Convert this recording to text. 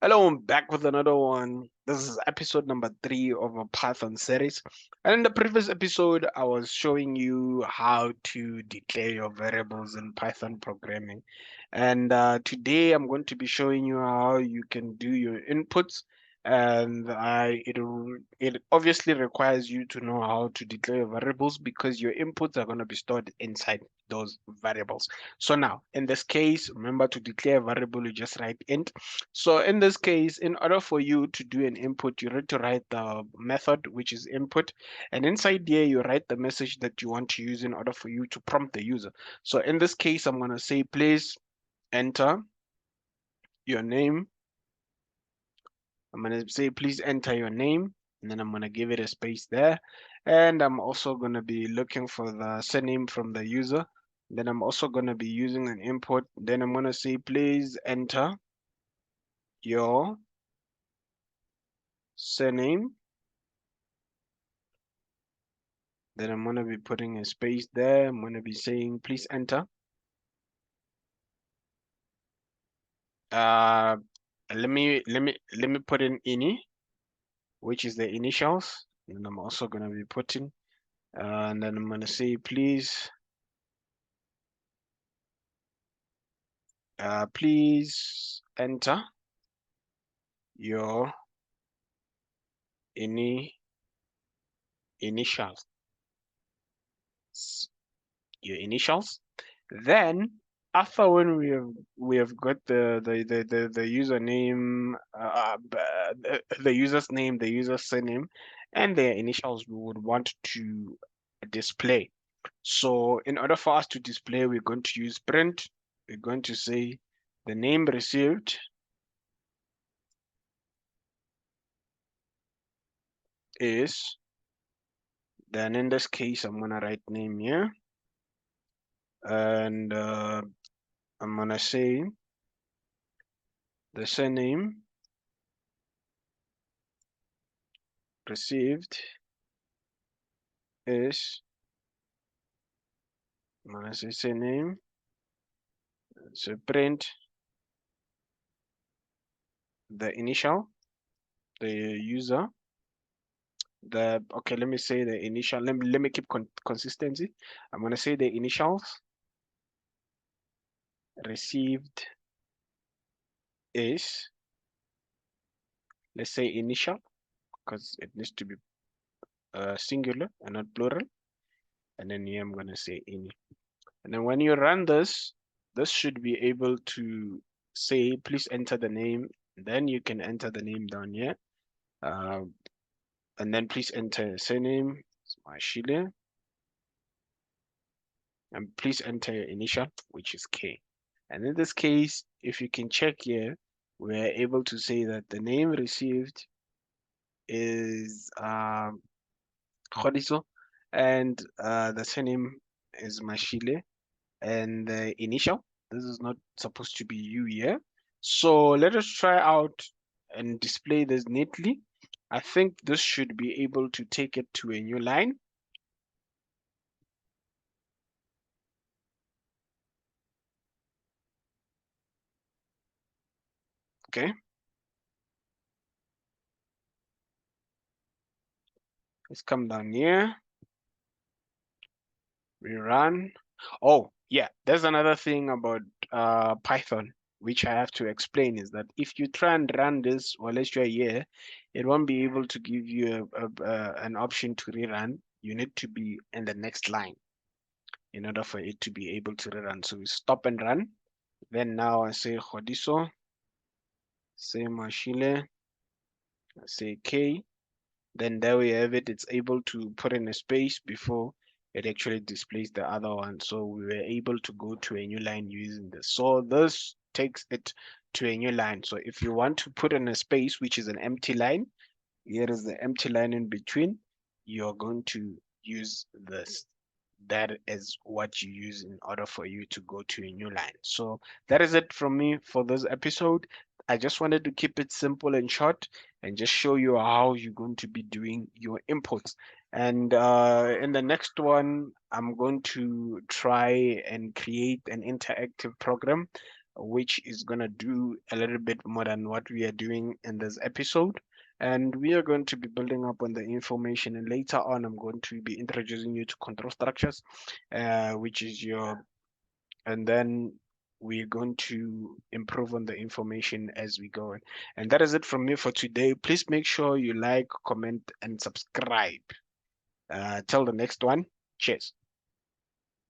Hello, I'm back with another one. This is episode number 3 of a Python series. And in the previous episode, I was showing you how to declare your variables in Python programming. And today, I'm going to be showing you how you can do your inputs. And it obviously requires you to know how to declare your variables because your inputs are going to be stored inside those variables. So now, in this case, remember to declare a variable, you just write int. So in this case, in order for you to do an input, you need to write the method, which is input. And inside here, you write the message that you want to use in order for you to prompt the user. So in this case, I'm going to say, please enter your name. I'm going to say, please enter your name. And then I'm going to give it a space there. And I'm also going to be looking for the surname from the user. Then I'm also going to be using an input. Then I'm going to say, please enter your surname. Then I'm gonna be putting a space there. I'm gonna be saying, please enter. Uh, let me put in ini, which is the initials. And I'm also gonna be putting, and then I'm gonna say, please enter your ini initials, your initials. Then after when we have got the username, the user's name, the user's surname, and their initials, we would want to display. So in order for us to display, we're going to use print. We're going to say the name received is, then in this case, I'm gonna write name here, and I'm gonna say the surname received is, I'm gonna say surname, so print the initial, the user, okay, let me say the initial, let me keep consistency. I'm gonna say the initials received is, let's say initial, because it needs to be singular and not plural. And then here I'm gonna say ini. And then when you run this should be able to say, please enter the name. Then you can enter the name down here. Uh, and then please enter surname, it's Mashile, and please enter your initial, which is K. And in this case, if you can check here, we're able to say that the name received is Khodiso, and the surname is Mashile, and the initial, this is not supposed to be you here. So let us try out and display this neatly. I think this should be able to take it to a new line. Okay, let's come down here. We run. Oh, yeah, there's another thing about Python which I have to explain is that if you try and run this while you're here, it won't be able to give you an option to rerun. You need to be in the next line in order for it to be able to rerun. So we stop and run. Then now I say Khodiso, say Mashile, I say K. Then there we have it. It's able to put in a space before it actually displays the other one. So we were able to go to a new line using this. So this takes it to a new line. So if you want to put in a space, which is an empty line, here is the empty line in between, you're going to use this. That is what you use in order for you to go to a new line. So that is it from me for this episode. I just wanted to keep it simple and short and just show you how you're going to be doing your inputs. And in the next one, I'm going to try and create an interactive program which is going to do a little bit more than what we are doing in this episode. And we are going to be building up on the information. And later on, I'm going to be introducing you to control structures, which is your, and then we're going to improve on the information as we go on. And that is it from me for today. Please make sure you like, comment, and subscribe. Till the next one. Cheers.